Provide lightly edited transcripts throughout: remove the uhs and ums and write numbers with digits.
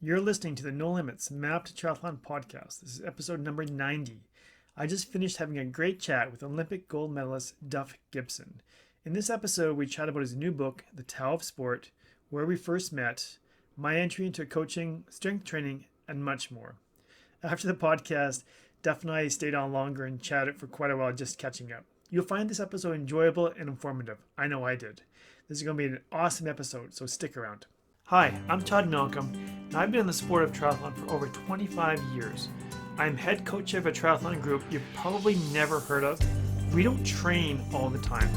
You're listening to the No Limits Map to Triathlon podcast. This is episode number 90. I just finished having a great chat with Olympic gold medalist Duff Gibson. In this episode, we chat about his new book, The Tao of Sport, where we first met, my entry into coaching, strength training, and much more. After the podcast, Duff and I stayed on longer and chatted for quite a while just catching up. You'll find this episode enjoyable and informative. I know I did. This is going to be an awesome episode, so stick around. Hi, I'm Todd, and I've been in the sport of triathlon for over 25 years. I'm head coach of a triathlon group you've probably never heard of. We don't train all the time,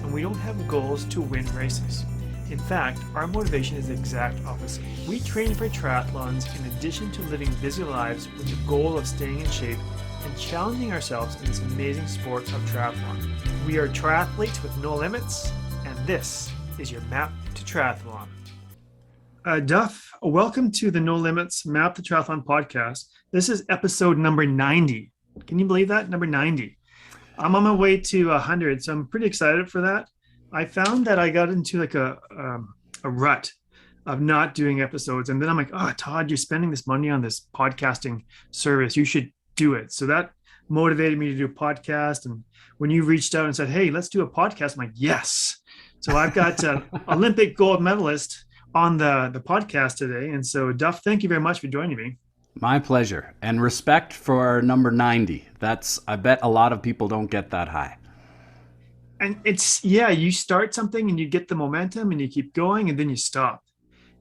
and we don't have goals to win races. In fact, our motivation is the exact opposite. We train for triathlons in addition to living busy lives with the goal of staying in shape and challenging ourselves in this amazing sport of triathlon. We are triathletes with no limits, and this is your map to triathlon. Duff, welcome to the No Limits Map the Triathlon podcast. This is episode number 90. Can you believe that? Number 90. I'm on my way to 100, so I'm pretty excited for that. I found that I got into like a rut of not doing episodes. And then I'm like, oh, Todd, you're spending this money on this podcasting service. You should do it. So that motivated me to do a podcast. And when you reached out and said, hey, let's do a podcast, I'm like, yes. So I've got Olympic gold medalist on the podcast today. And so Duff, thank you very much for joining me. My pleasure. And respect for number 90. I bet a lot of people don't get that high. And you start something and you get the momentum and you keep going and then you stop.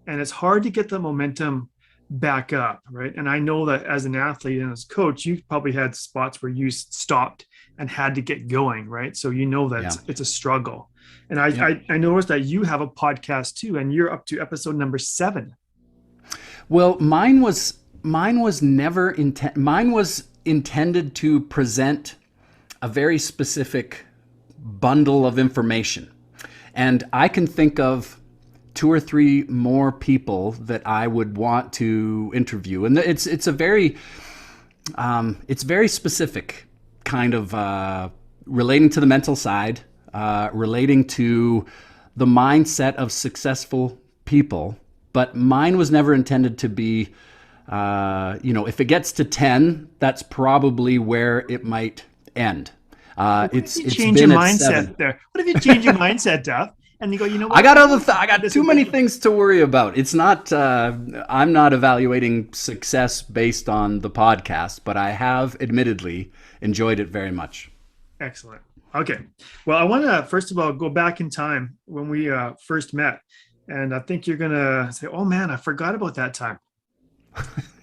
And it's hard to get the momentum back up, right? And I know that as an athlete and as a coach, you probably had spots where you stopped and had to get going, right? So you know that it's a struggle. And I noticed that you have a podcast too, and you're up to episode number 7. Well, mine was intended to present a very specific bundle of information. And I can think of 2 or 3 more people that I would want to interview. And it's very specific, kind of relating to the mental side, relating to the mindset of successful people. But mine was never intended to be, if it gets to 10, that's probably where it might end. It's change your mindset there. What if you change your mindset, Duff? And you go, you know what? I got too many things to worry about. It's not, I'm not evaluating success based on the podcast, but I have admittedly enjoyed it very much. Excellent. Okay. Well, I want to, first of all, go back in time when we first met. And I think you're going to say, oh man, I forgot about that time.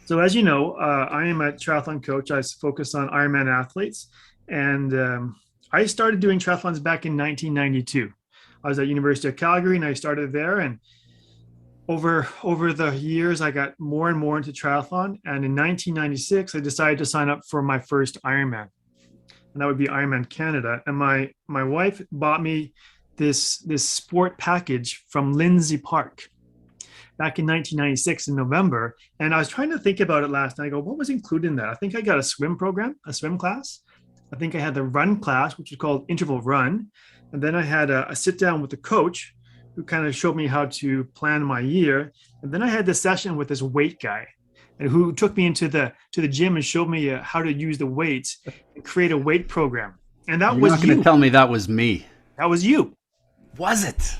So as you know, I am a triathlon coach. I focus on Ironman athletes. And I started doing triathlons back in 1992. I was at University of Calgary and I started there. And over the years, I got more and more into triathlon. And in 1996, I decided to sign up for my first Ironman. And that would be Ironman Canada. And my wife bought me this sport package from Lindsay Park back in 1996 in November. And I was trying to think about it last night. I go, what was included in that? I think I got a swim class. I think I had the run class, which was called interval run. And then I had a sit down with the coach who kind of showed me how to plan my year. And then I had this session with this weight guy and who took me into the gym and showed me how to use the weights and create a weight program. And that was you. You're not going to tell me that was me. That was you. Was it?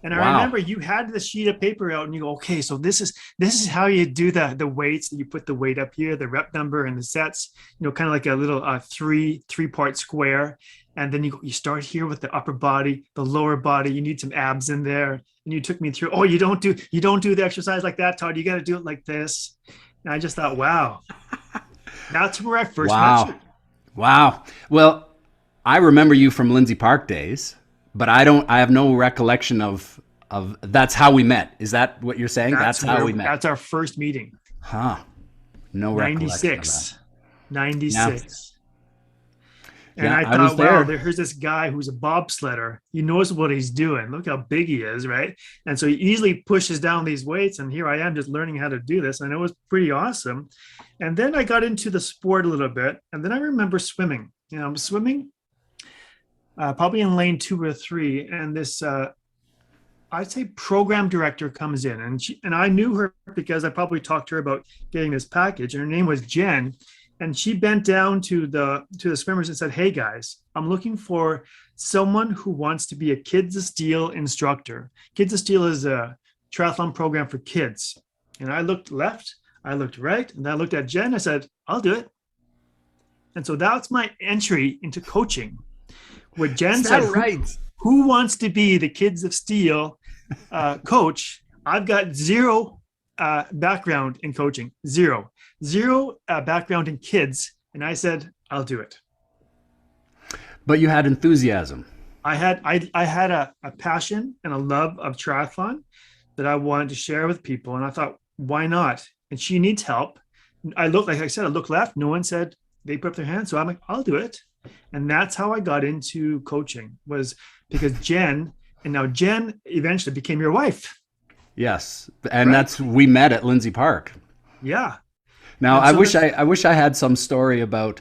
And I remember you had the sheet of paper out and you go, okay, so this is how you do the weights. You put the weight up here, the rep number and the sets, kind of like a little three-part square. And then you start here with the upper body, the lower body. You need some abs in there. And you took me through, oh, you don't do the exercise like that, Todd. You got to do it like this. And I just thought, wow, that's where I first met you. Wow. Well, I remember you from Lindsay Park days. But I have no recollection of that's how we met. Is that what you're saying? That's how we met. That's our first meeting. Huh. No recollection of that. 96. And I thought, wow, here's this guy who's a bobsledder. He knows what he's doing. Look how big he is, right? And so he easily pushes down these weights. And here I am just learning how to do this. And it was pretty awesome. And then I got into the sport a little bit. And then I remember swimming. I'm swimming. Probably in lane 2 or 3, and this I'd say program director comes in, and I knew her because I probably talked to her about getting this package. And her name was Jen, and she bent down to the swimmers and said, "Hey guys, I'm looking for someone who wants to be a Kids of Steel instructor. Kids of Steel is a triathlon program for kids." And I looked left, I looked right, and I looked at Jen. I said, "I'll do it." And so that's my entry into coaching. Where Jen Is that said, right? who wants to be the Kids of Steel coach? I've got zero background in coaching, zero background in kids. And I said, I'll do it. But you had enthusiasm. I had a passion and a love of triathlon that I wanted to share with people. And I thought, why not? And she needs help. I looked, like I said, I looked left. No one said they put up their hand. So I'm like, I'll do it. And that's how I got into coaching, was because Jen, and now Jen eventually became your wife. Yes, and Right? that's we met at Lindsay Park. Yeah. Now, And so this, I wish I had some story about.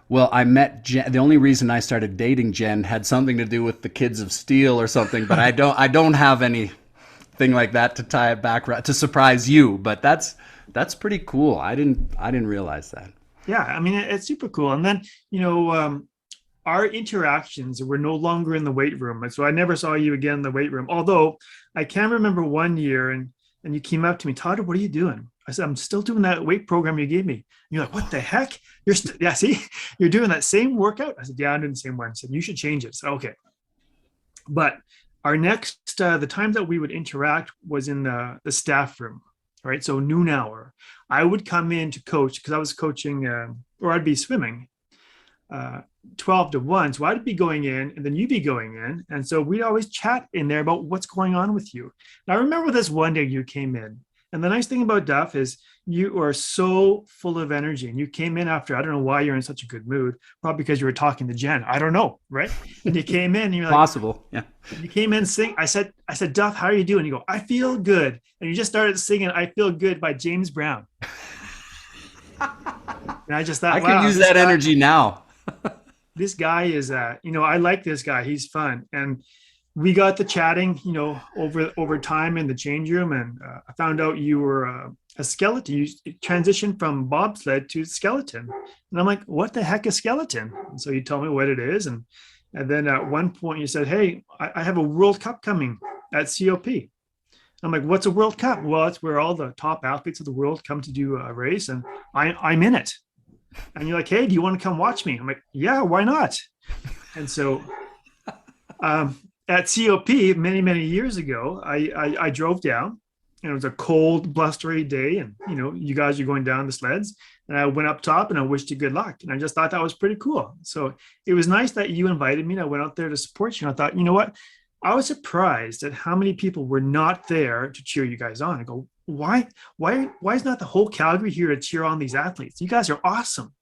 Well, I met Jen. The only reason I started dating Jen had something to do with the Kids of Steel or something, but I don't have anything like that to tie it back to surprise you. But that's pretty cool. I didn't realize that. yeah, I mean, it's super cool. And then, you know, our interactions were no longer in the weight room. And so I never saw you again in the weight room. Although I can remember one year and you came up to me, Todd, what are you doing? I said, I'm still doing that weight program you gave me. And you're like, what the heck? Yeah, see, you're doing that same workout. I said, yeah, I'm doing the same one. I said, you should change it. So, okay. But our next, the time that we would interact was in the staff room, right? So noon hour, I would come in to coach because I was coaching, or I'd be swimming, uh, 12 to 1. So I'd be going in and then you'd be going in. And so we'd always chat in there about what's going on with you. And I remember this one day you came in. And the nice thing about Duff is you are so full of energy. And you came in after, I don't know why you're in such a good mood, probably because you were talking to Jen. I don't know. Right. And you came in and you're like, Possible, yeah. you came in sing. I said, Duff, how are you doing? You go, I feel good. And you just started singing I Feel Good by James Brown. And I just thought, I could wow, use that energy now. this guy is I like this guy, he's fun. And we got the chatting, over time in the change room. And I found out you were a skeleton. You transitioned from bobsled to skeleton. And I'm like, what the heck is skeleton? And so you told me what it is. And then at one point you said, hey, I have a World Cup coming at COP. I'm like, what's a World Cup? Well, it's where all the top athletes of the world come to do a race, and I'm in it. And you're like, hey, do you want to come watch me? I'm like, yeah, why not? And so at COP many, many years ago, I drove down, and it was a cold, blustery day. And, you guys are going down the sleds, and I went up top and I wished you good luck. And I just thought that was pretty cool. So it was nice that you invited me, and I went out there to support you. And I thought, you know what? I was surprised at how many people were not there to cheer you guys on. I go, why is not the whole Calgary here to cheer on these athletes? You guys are awesome.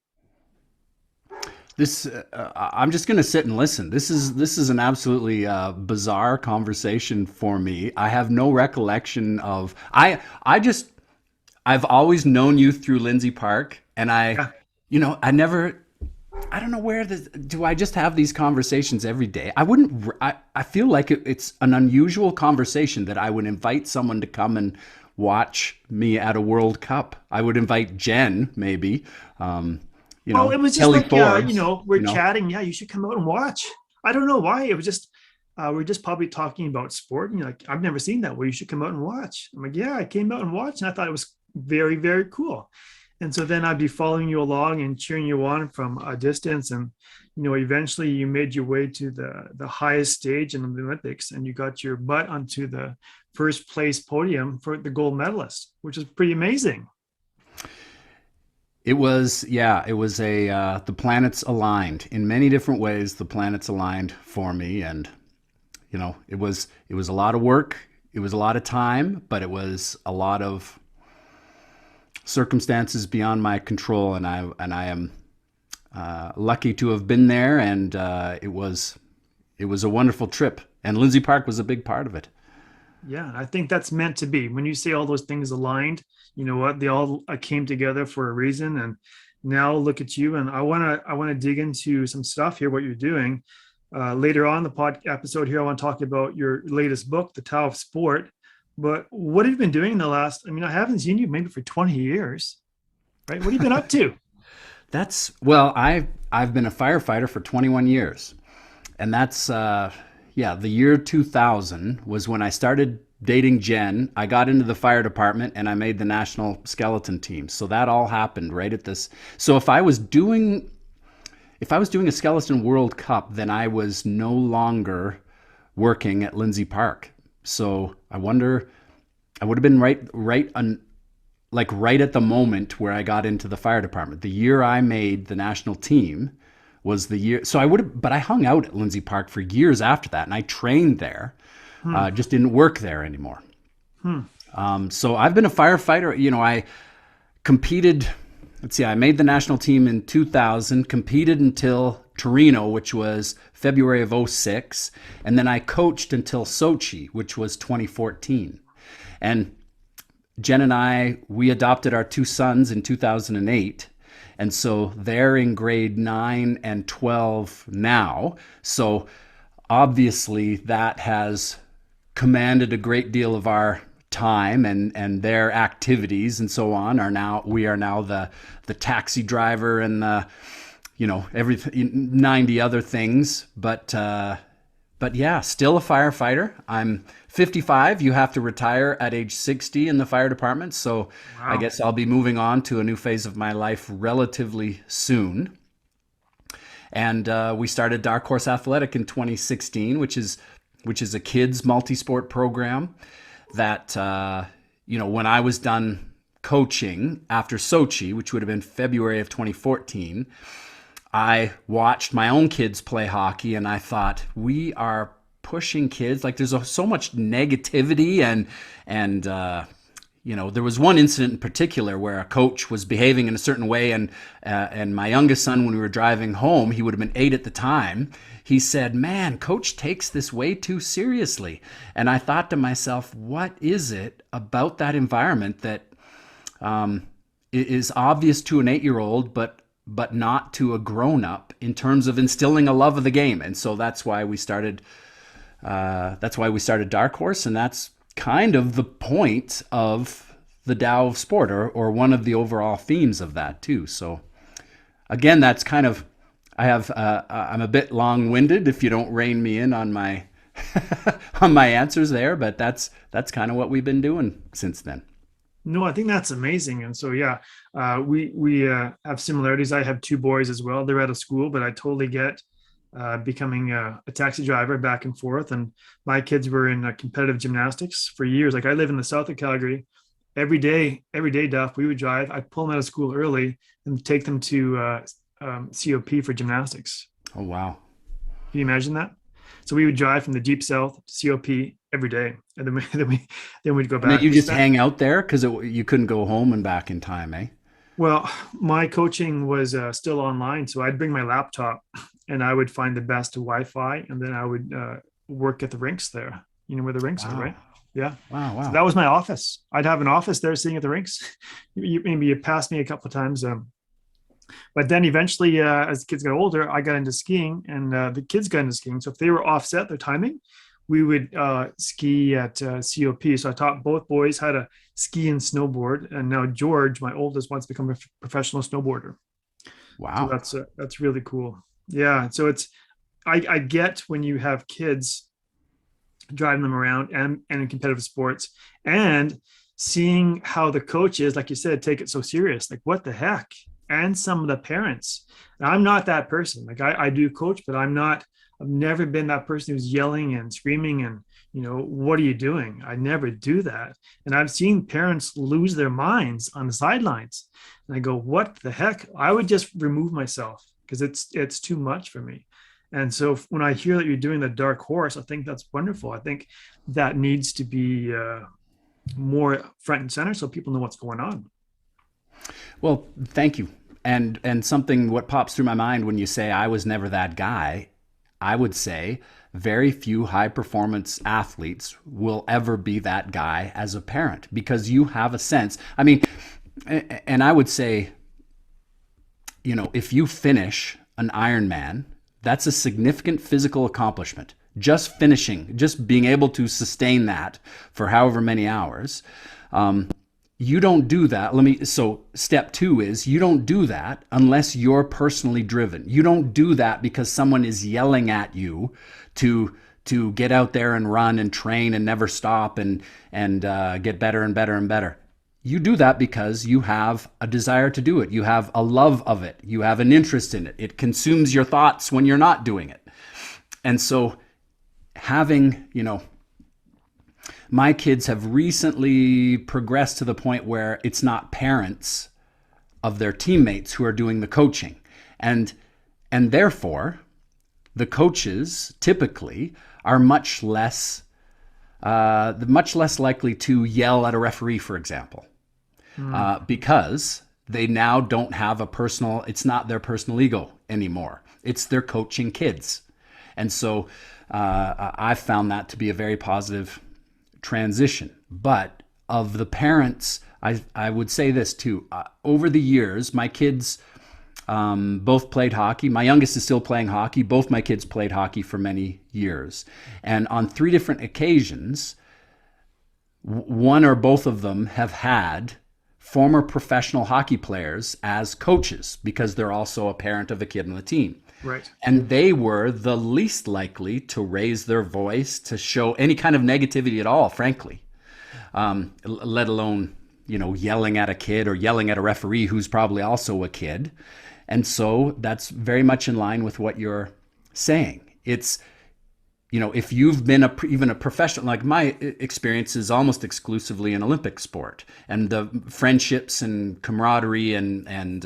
This I'm just going to sit and listen. This is an absolutely bizarre conversation for me. I have no recollection of I've always known you through Lindsay Park, and Yeah. I never. I don't know where do I just have these conversations every day? I wouldn't. I feel like it's an unusual conversation that I would invite someone to come and watch me at a World Cup. I would invite Jen, maybe. Oh, it was just Kelly like, Forbes. we're chatting. Yeah, you should come out and watch. I don't know why. It was just, we're just probably talking about sport. And you're like, I've never seen that. Well, you should come out and watch. I'm like, yeah, I came out and watched, and I thought it was very, very cool. And so then I'd be following you along and cheering you on from a distance. And, eventually you made your way to the highest stage in the Olympics, and you got your butt onto the first place podium for the gold medalist, which is pretty amazing. It was, yeah, it was the planets aligned in many different ways. The planets aligned for me, and it was a lot of work. It was a lot of time, but it was a lot of circumstances beyond my control, and I am lucky to have been there. And it was a wonderful trip, and Lindsay Park was a big part of it. Yeah, I think that's meant to be. When you say all those things aligned, you know what? They all came together for a reason. And now look at you. And I want to dig into some stuff here. What you're doing. Later on the episode here, I want to talk about your latest book, The Tao of Sport. But what have you been doing in the last? I mean, I haven't seen you maybe for 20 years, right? What have you been up to? I've been a firefighter for 21 years, and that's the year 2000 was when I started dating Jen. I got into the fire department and I made the national skeleton team. So that all happened right at this. So if I was doing a skeleton World Cup, then I was no longer working at Lindsay Park. So I wonder, I would have been right at the moment where I got into the fire department. The year I made the national team was the year. So I would have, but I hung out at Lindsay Park for years after that, and I trained there. Just didn't work there anymore. So I've been a firefighter. I competed. Let's see, I made the national team in 2000, competed until Torino, which was February of 06, and then I coached until Sochi, which was 2014. And Jen and we adopted our two sons in 2008. And so they're in grade 9 and 12 now. So obviously that has commanded a great deal of our time, and their activities and so on we are now the taxi driver and the everything, 90 other things, but yeah, still a firefighter. I'm 55. You have to retire at age 60 in the fire department, so Wow. I guess I'll be moving on to a new phase of my life relatively soon. And we started Dark Horse Athletic in 2016, which is a kids multi-sport program that, when I was done coaching after Sochi, which would have been February of 2014, I watched my own kids play hockey and I thought, we are pushing kids. Like there's so much negativity and there was one incident in particular where a coach was behaving in a certain way, and my youngest son, when we were driving home, he would have been 8 at the time. He said, "Man, coach takes this way too seriously." And I thought to myself, what is it about that environment that is obvious to an 8-year-old, but not to a grown-up in terms of instilling a love of the game? And so that's why we started Dark Horse, and that's kind of the point of the Tao of Sport, or one of the overall themes of that too. So again, that's kind of, I'm a bit long-winded if you don't rein me in on my on my answers there, but that's kind of what we've been doing since then. No, I think that's amazing. And so, yeah, we have similarities. I have 2 boys as well. They're out of school, but I totally get becoming a taxi driver back and forth. And my kids were in competitive gymnastics for years. Like I live in the south of Calgary. Every day, Duff, we would drive. I'd pull them out of school early and take them to COP for gymnastics. Oh, wow. Can you imagine that? So we would drive from the deep south to COP every day, and then we'd go back. And you just hang out there because you couldn't go home and back in time, eh? Well, my coaching was still online, so I'd bring my laptop and I would find the best Wi-Fi, and then I would work at the rinks there. You know where the rinks are, right? Yeah. Wow. So that was my office. I'd have an office there sitting at the rinks. Maybe you passed me a couple of times. But then eventually, as the kids got older, I got into skiing, and the kids got into skiing. So if they were offset their timing, we would ski at COP. So I taught both boys how to ski and snowboard. And now George, my oldest, wants to become a professional snowboarder. Wow. So that's really cool. Yeah. So I get when you have kids, driving them around and in competitive sports, and seeing how the coaches, like you said, take it so serious. Like, what the heck? And some of the parents. And I'm not that person. Like I do coach, but I've never been that person who's yelling and screaming and, what are you doing? I never do that. And I've seen parents lose their minds on the sidelines. And I go, what the heck? I would just remove myself because it's too much for me. And so when I hear that you're doing the Dark Horse, I think that's wonderful. I think that needs to be more front and center so people know what's going on. Well, thank you. And what pops through my mind when you say I was never that guy, I would say very few high performance athletes will ever be that guy as a parent, because you have a sense. I mean, and I would say, if you finish an Ironman, That's a significant physical accomplishment. Just finishing, just being able to sustain that for however many hours. You don't do that. So step 2 is you don't do that unless you're personally driven. You don't do that because someone is yelling at you to get out there and run and train and never stop and get better and better and better. You do that because you have a desire to do it. You have a love of it. You have an interest in it. It consumes your thoughts when you're not doing it. And so having, my kids have recently progressed to the point where it's not parents of their teammates who are doing the coaching. And therefore, the coaches typically are much less likely to yell at a referee, for example, because they now don't have it's not their personal ego anymore. It's their coaching kids. And so I've found that to be a very positive transition. But of the parents, I would say this too. Over the years, my kids both played hockey. My youngest is still playing hockey. Both my kids played hockey for many years. And on 3 different occasions, one or both of them have had former professional hockey players as coaches because they're also a parent of a kid on the team. Right. And they were the least likely to raise their voice, to show any kind of negativity at all, frankly, let alone, yelling at a kid or yelling at a referee who's probably also a kid. And so that's very much in line with what you're saying. It's, if you've been even a professional, like my experience is almost exclusively in Olympic sport, and the friendships and camaraderie and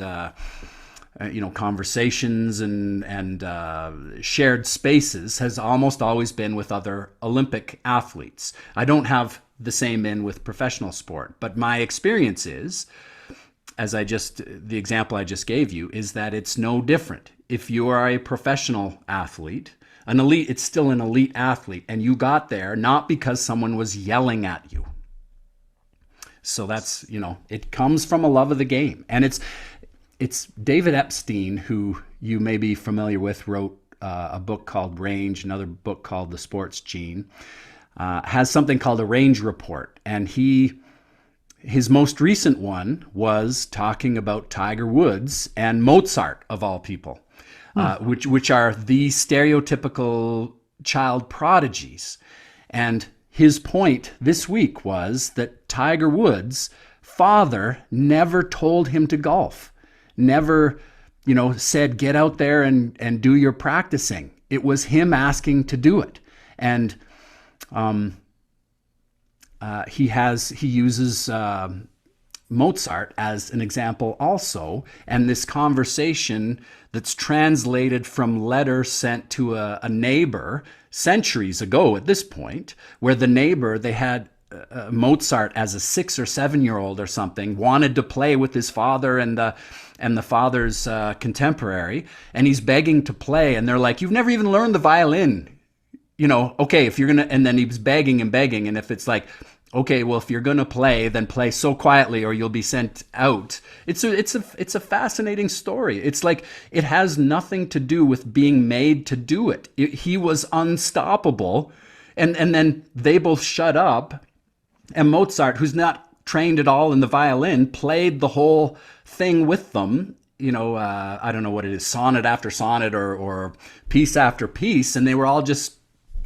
conversations and shared spaces has almost always been with other Olympic athletes. I don't have the same in with professional sport, but my experience is, the example I just gave you, is that it's no different. If you are a professional athlete, an elite, it's still an elite athlete, and you got there not because someone was yelling at you. So that's, it comes from a love of the game. And it's David Epstein, who you may be familiar with, wrote a book called Range, another book called The Sports Gene, has something called a Range Report. And his most recent one was talking about Tiger Woods and Mozart, of all people, which are the stereotypical child prodigies. And his point this week was that Tiger Woods' father never told him to golf, never, said, get out there and do your practicing. It was him asking to do it. And he uses Mozart as an example also, and this conversation that's translated from letters sent to a neighbor centuries ago at this point, where the neighbor, they had Mozart as a 6 or 7-year-old or something, wanted to play with his father and the father's contemporary, and he's begging to play, and they're like, you've never even learned the violin. Okay, if you're gonna, and then he was begging and begging, and if it's like, okay, well, if you're gonna play, then play so quietly or you'll be sent out. It's a fascinating story. It's like, it has nothing to do with being made to do it. He was unstoppable, and then they both shut up, and Mozart, who's not trained at all in the violin, played the whole thing with them. I don't know what it is, sonnet after sonnet or piece after piece, and they were all just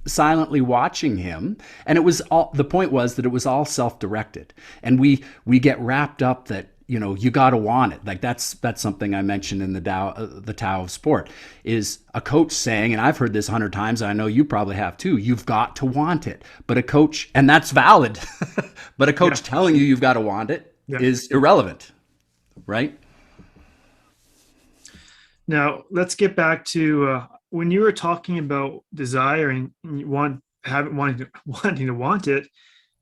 silently watching him. And the point was that it was all self-directed, and we get wrapped up that you got to want it. Like that's something I mentioned in the Tao of Sport, is a coach saying, and I've heard this 100 times, and I know you probably have too, you've got to want it. But a coach, and that's valid, but a coach telling you you've got to want it is irrelevant, right? Now let's get back to when you were talking about desire and wanting to want it.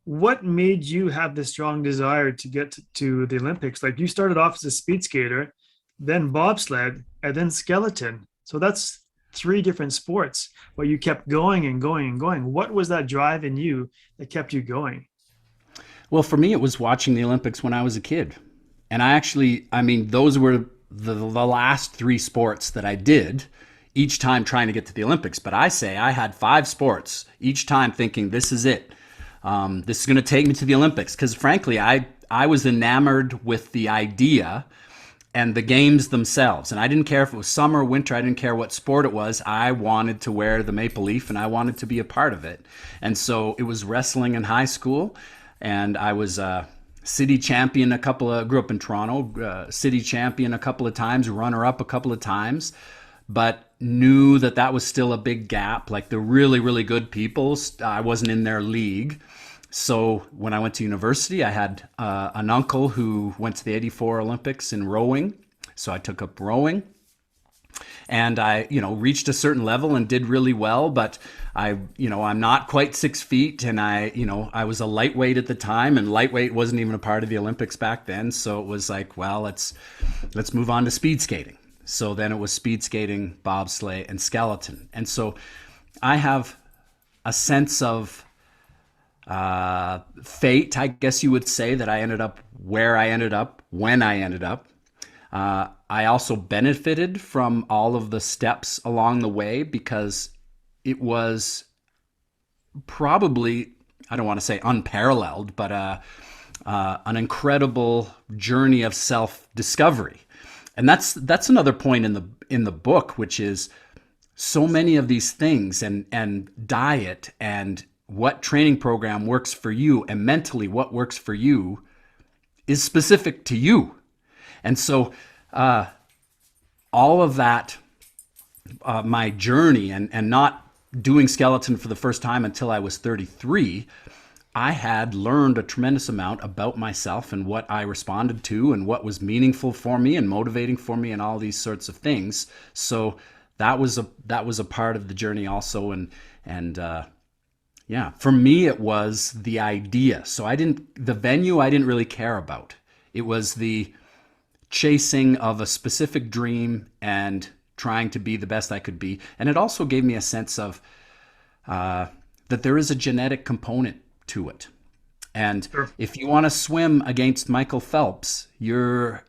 What made you have this strong desire to get to the Olympics? Like, you started off as a speed skater, then bobsled, and then skeleton. So that's 3 different sports, but you kept going and going and going. What was that drive in you that kept you going? Well, for me, it was watching the Olympics when I was a kid. And those were the last 3 sports that I did each time trying to get to the Olympics. But I say I had 5 sports each time thinking this is it. This is going to take me to the Olympics. Because frankly, I was enamored with the idea and the games themselves. And I didn't care if it was summer or winter. I didn't care what sport it was. I wanted to wear the maple leaf and I wanted to be a part of it. And so it was wrestling in high school. And I was city champion grew up in Toronto, city champion a couple of times, runner up a couple of times, but knew that that was still a big gap. Like the really, really good people, I wasn't in their league. So when I went to university, I had an uncle who went to the '84 Olympics in rowing. So I took up rowing. And I, reached a certain level and did really well, but I'm not quite 6 feet, and I was a lightweight at the time, and lightweight wasn't even a part of the Olympics back then. So it was like, well, let's move on to speed skating. So then it was speed skating, bobsleigh, and skeleton. And so I have a sense of fate, I guess you would say, that I ended up where I ended up when I ended up. I also benefited from all of the steps along the way because it was probably, I don't want to say unparalleled, but an incredible journey of self-discovery. And that's another point in the book, which is so many of these things and diet and what training program works for you and mentally what works for you is specific to you. And so all of that, my journey and not doing skeleton for the first time until I was 33, I had learned a tremendous amount about myself and what I responded to and what was meaningful for me and motivating for me and all these sorts of things. So that was a part of the journey also. And yeah, for me, it was the idea. So the venue I didn't really care about. It was the chasing of a specific dream and trying to be the best I could be. And it also gave me a sense of that there is a genetic component to it. And Sure. if you want to swim against Michael Phelps, you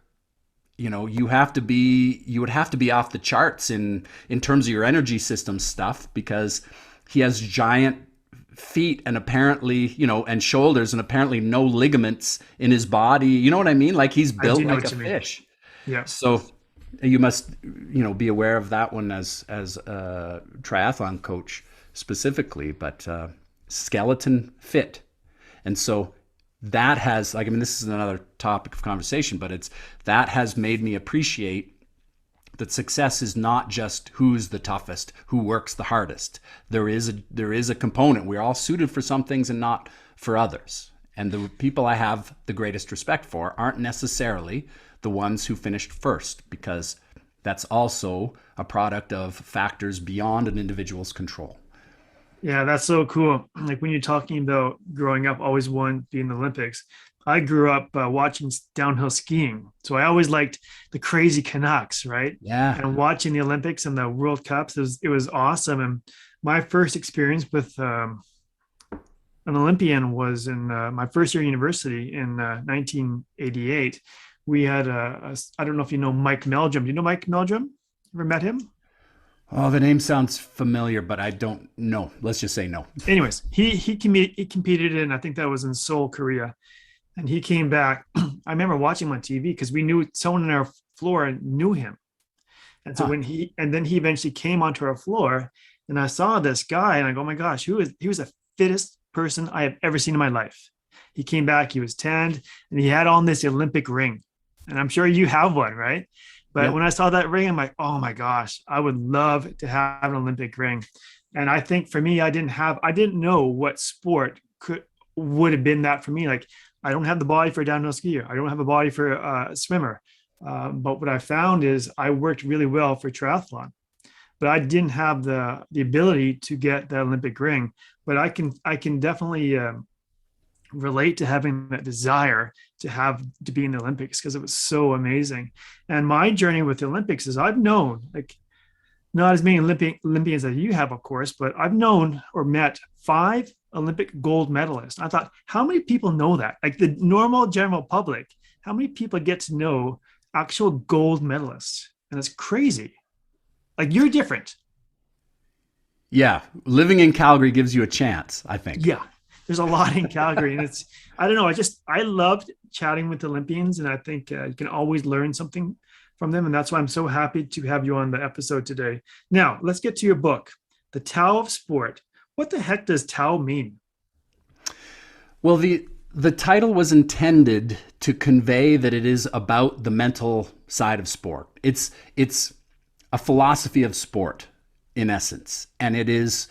would have to be off the charts in terms of your energy system stuff, because he has giant feet and apparently, and shoulders and apparently no ligaments in his body. You know what I mean? Like he's I built do know like what a you mean. fish. Yeah. So you must, be aware of that one as a triathlon coach specifically, but skeleton fit. And so that has, this is another topic of conversation, but that has made me appreciate that success is not just who's the toughest, who works the hardest. There is a component. We're all suited for some things and not for others. And the people I have the greatest respect for aren't necessarily the ones who finished first, because that's also a product of factors beyond an individual's control. Yeah, that's so cool. Like when you're talking about growing up, always wanting to be in the Olympics. I grew up watching downhill skiing. So I always liked the crazy Canucks, right? Yeah. And watching the Olympics and the World Cups, it was awesome. And my first experience with an Olympian was in my first year of university in 1988. We had I don't know if you know Mike Meldrum. Do you know Mike Meldrum? Ever met him? Oh, the name sounds familiar, but I don't know. Let's just say no. Anyways, he competed in, I think that was in Seoul, Korea, and he came back. I remember watching him on TV because we knew someone on our floor knew him, and so Huh. then he eventually came onto our floor, and I saw this guy, and I go, oh my gosh, he was the fittest person I have ever seen in my life. He came back, he was tanned, and he had on this Olympic ring, and I'm sure you have one, right? But Yeah. when I saw that ring, I'm like, oh my gosh, I would love to have an Olympic ring. And I think for me, I didn't know what sport would have been that for me. Like, I don't have the body for a downhill skier. I don't have a body for a swimmer. But what I found is I worked really well for triathlon, but I didn't have the ability to get the Olympic ring. But I can definitely relate to having that desire to be in the Olympics because it was so amazing. And my journey with the Olympics is I've known, like, not as many Olympians as you have, of course, but I've known or met 5 Olympic gold medalists. I thought, how many people know that? Like the normal general public, how many people get to know actual gold medalists? And it's crazy. Like you're different. Yeah, living in Calgary gives you a chance, I think. Yeah, there's a lot in Calgary, and it's I don't know. I loved chatting with Olympians, and I think you can always learn something from them, and that's why I'm so happy to have you on the episode today. Now let's get to your book, The Tao of Sport. What the heck does Tao mean? Well, the title was intended to convey that it is about the mental side of sport. It's a philosophy of sport in essence, and it is.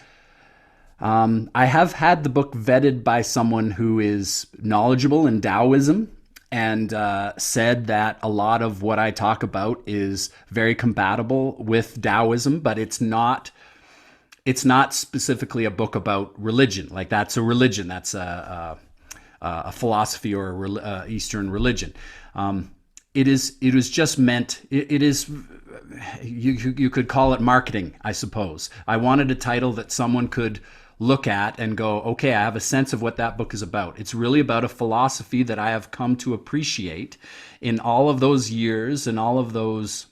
I have had the book vetted by someone who is knowledgeable in Taoism and said that a lot of what I talk about is very compatible with Taoism, but it's not. It's not specifically a book about religion. Like that's a religion. That's a philosophy or Eastern religion. It is. It was just meant. It is. You could call it marketing, I suppose. I wanted a title that someone could look at and go, okay, I have a sense of what that book is about. It's really about a philosophy that I have come to appreciate in all of those years and all of those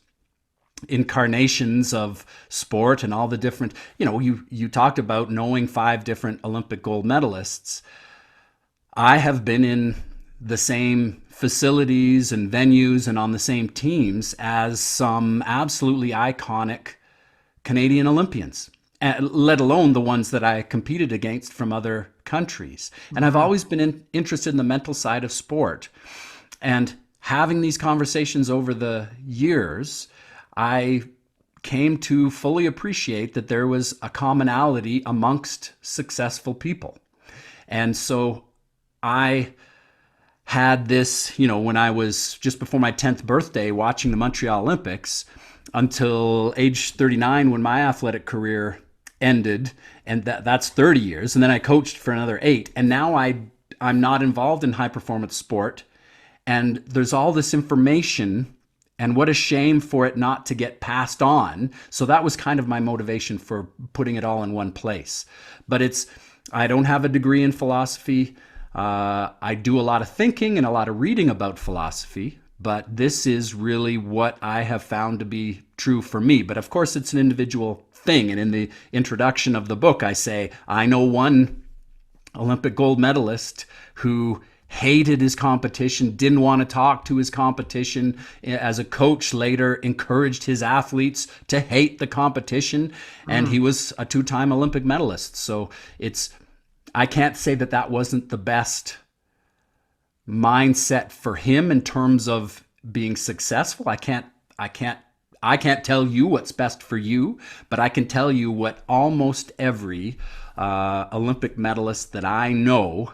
incarnations of sport and all the different, you talked about knowing 5 different Olympic gold medalists. I have been in the same facilities and venues and on the same teams as some absolutely iconic Canadian Olympians, let alone the ones that I competed against from other countries. And I've always been interested in the mental side of sport. And having these conversations over the years, I came to fully appreciate that there was a commonality amongst successful people. And so I had this, when I was just before my 10th birthday watching the Montreal Olympics until age 39 when my athletic career ended, and that's 30 years. And then I coached for another 8. And now I'm not involved in high performance sport. And there's all this information, and what a shame for it not to get passed on. So that was kind of my motivation for putting it all in one place. But I don't have a degree in philosophy. I do a lot of thinking and a lot of reading about philosophy, but this is really what I have found to be true for me. But of course, it's an individual thing. And in the introduction of the book, I say, I know one Olympic gold medalist who hated his competition, didn't want to talk to his competition. As a coach later encouraged his athletes to hate the competition. And he was a 2-time Olympic medalist. So I can't say that wasn't the best mindset for him in terms of being successful. I can't tell you what's best for you, but I can tell you what almost every Olympic medalist that I know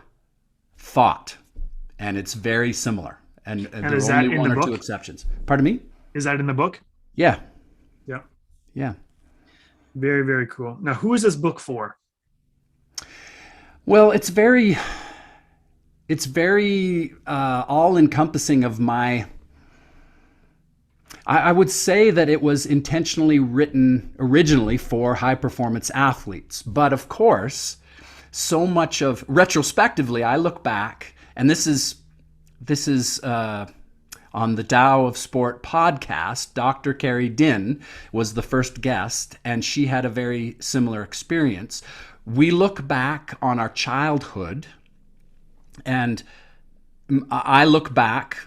thought. And it's very similar. And there is are that only in one the or book? 2 exceptions. Pardon me? Is that in the book? Yeah. Yeah. Yeah. Very, very cool. Now, who is this book for? Well, it's very all encompassing of my. I would say that it was intentionally written originally for high performance athletes. But of course, so much of retrospectively, I look back, and this is on the Tao of Sport podcast. Dr. Carrie Din was the first guest, and she had a very similar experience. We look back on our childhood, and I look back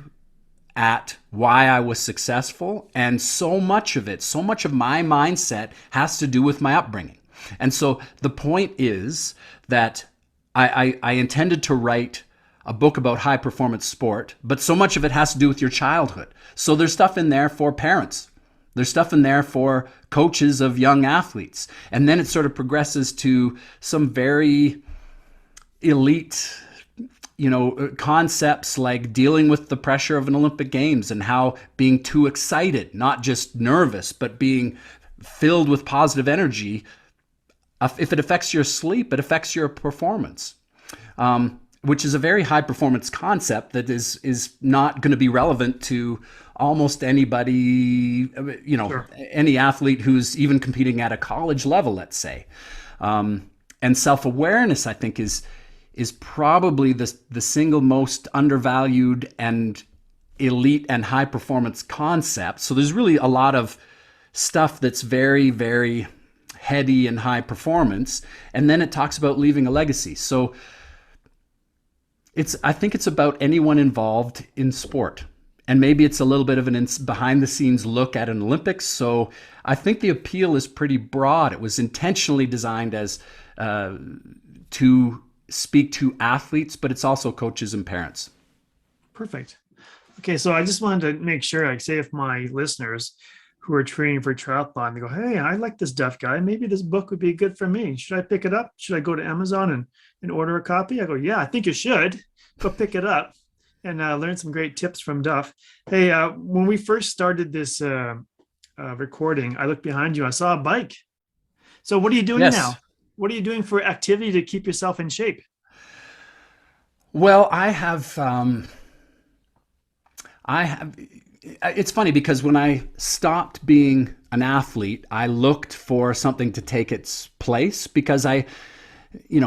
at why I was successful, and so much of my mindset has to do with my upbringing. And so the point is that I intended to write a book about high performance sport, but so much of it has to do with your childhood. So there's stuff in there for parents. There's stuff in there for coaches of young athletes. And then it sort of progresses to some very elite, concepts like dealing with the pressure of an Olympic Games and how being too excited, not just nervous, but being filled with positive energy, if it affects your sleep, it affects your performance, which is a very high performance concept that is not going to be relevant to almost anybody, Sure. any athlete who's even competing at a college level, let's say. And self-awareness, I think, is probably the single most undervalued and elite and high performance concept. So there's really a lot of stuff that's very, very heady and high performance. And then it talks about leaving a legacy. So I think it's about anyone involved in sport. And maybe it's a little bit of an behind the scenes look at an Olympics. So I think the appeal is pretty broad. It was intentionally designed as to speak to athletes, but it's also coaches and parents. Perfect. Okay, so I just wanted to make sure, like, say if my listeners who are training for triathlon, they go, hey, I like this Duff guy. Maybe this book would be good for me. Should I pick it up? Should I go to Amazon and order a copy? I go, yeah, I think you should. Go pick it up and learn some great tips from Duff. Hey, when we first started this recording, I looked behind you. I saw a bike. So what are you doing Yes. now? What are you doing for activity to keep yourself in shape? Well, it's funny because when I stopped being an athlete, I looked for something to take its place because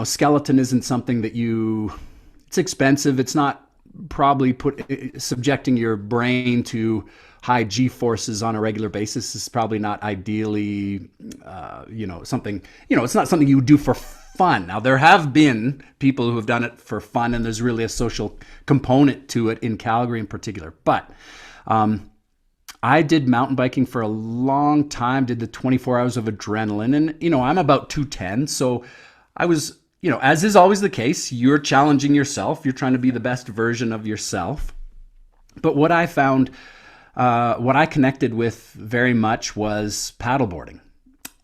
skeleton isn't something that it's expensive. It's not probably subjecting your brain to high G forces on a regular basis is probably not ideally, something, it's not something you do for fun. Now, there have been people who have done it for fun, and there's really a social component to it in Calgary in particular. But I did mountain biking for a long time, did the 24 hours of adrenaline, and, I'm about 210. So I was, as is always the case, you're challenging yourself. You're trying to be the best version of yourself. But what I found, what I connected with very much was paddleboarding.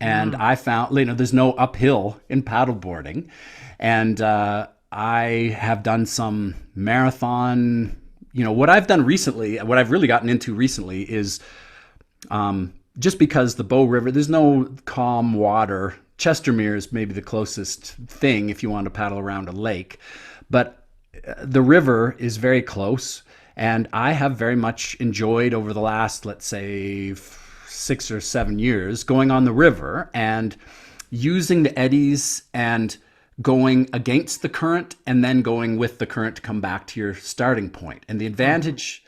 And I found, there's no uphill in paddleboarding. And I have done some marathon. What I've done recently, what I've really gotten into recently is just because the Bow River, there's no calm water. Chestermere is maybe the closest thing if you want to paddle around a lake. But the river is very close. And I have very much enjoyed over the last, let's say, 6 or 7 years going on the river and using the eddies and going against the current and then going with the current to come back to your starting point. And the advantage,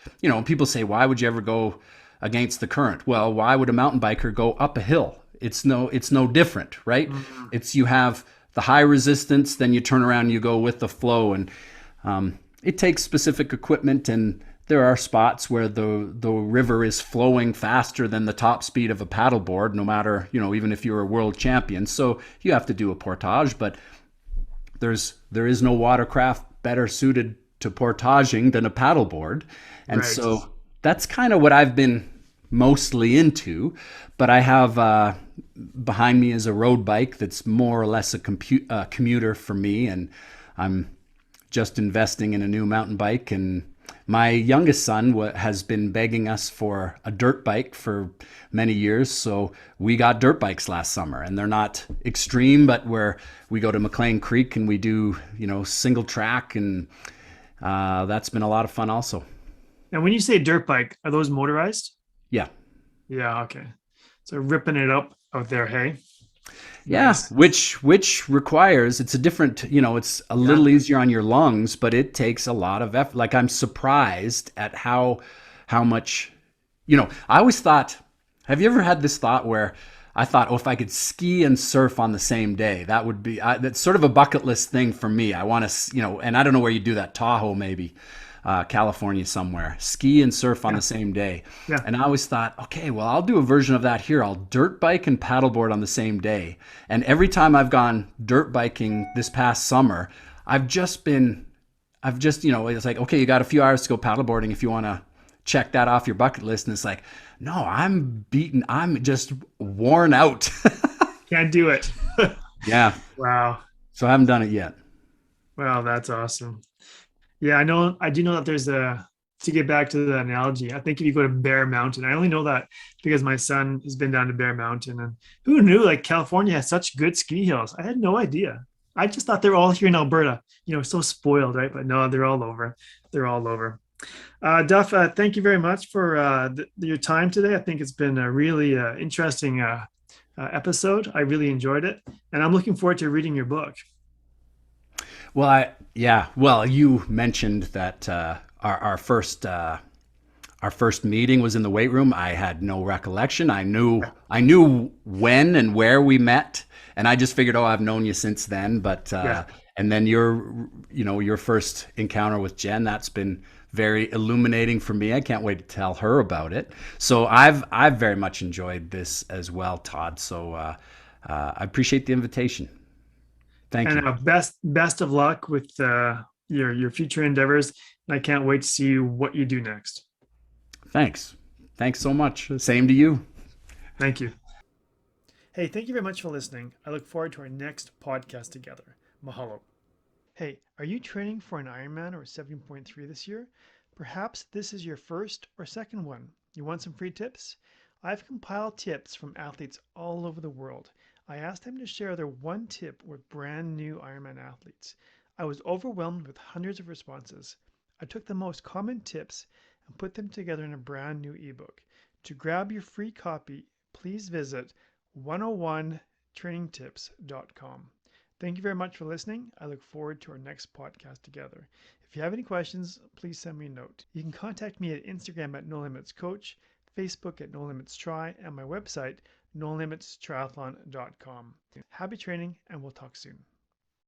people say, why would you ever go against the current? Well, why would a mountain biker go up a hill? It's no different, right? Mm-hmm. It's you have the high resistance, then you turn around and you go with the flow. And it takes specific equipment, and there are spots where the river is flowing faster than the top speed of a paddleboard, no matter, even if you're a world champion. So you have to do a portage, but there is no watercraft better suited to portaging than a paddleboard. And right. So that's kind of what I've been mostly into. But I have behind me is a road bike that's more or less a commuter for me, and I'm just investing in a new mountain bike. And my youngest son has been begging us for a dirt bike for many years, so we got dirt bikes last summer, and they're not extreme, but we go to McLean Creek and we do single track, and that's been a lot of fun also. And when you say dirt bike, are those motorized? Yeah. Yeah. Okay. So ripping it up out there, hey. Yeah, nice. which requires, it's a different, it's a little easier on your lungs, but it takes a lot of effort. Like, I'm surprised at how much, I always thought, have you ever had this thought where I thought, if I could ski and surf on the same day, that would be, that's sort of a bucket list thing for me. I want to, and I don't know where you do that, Tahoe maybe. California somewhere, ski and surf on the same day. Yeah. And I always thought, okay, well, I'll do a version of that here. I'll dirt bike and paddleboard on the same day. And every time I've gone dirt biking this past summer, I've just, it's like, okay, you got a few hours to go paddleboarding if you want to check that off your bucket list. And it's like, no, I'm beaten. I'm just worn out. Can't do it. Yeah. Wow. So I haven't done it yet. Wow, that's awesome. Yeah, I do know that there's to get back to the analogy, I think if you go to Bear Mountain, I only know that because my son has been down to Bear Mountain, and who knew like California has such good ski hills? I had no idea. I just thought they were all here in Alberta, so spoiled, right? But no, they're all over. They're all over. Duff, thank you very much for your time today. I think it's been a really interesting episode. I really enjoyed it, and I'm looking forward to reading your book. Well, you mentioned that our first Our first meeting was in the weight room. I had no recollection. I knew when and where we met, and I just figured, oh, I've known you since then. But Yeah. and then your first encounter with Jen, that's been very illuminating for me. I can't wait to tell her about it. So I've very much enjoyed this as well, Todd. So I appreciate the invitation. Thank And you. best of luck with your future endeavors. And I can't wait to see what you do next. Thanks. Thanks so much. Same to you. Thank you. Hey, thank you very much for listening. I look forward to our next podcast together. Mahalo. Hey, are you training for an Ironman or 7.3 this year? Perhaps this is your first or second one. You want some free tips? I've compiled tips from athletes all over the world. I asked them to share their one tip with brand new Ironman athletes. I was overwhelmed with hundreds of responses. I took the most common tips and put them together in a brand new ebook. To grab your free copy, please visit 101trainingtips.com. Thank you very much for listening. I look forward to our next podcast together. If you have any questions, please send me a note. You can contact me at Instagram at NoLimitsCoach, Facebook at NoLimitsTry, and my website, NoLimitsTriathlon.com. Happy training, and we'll talk soon.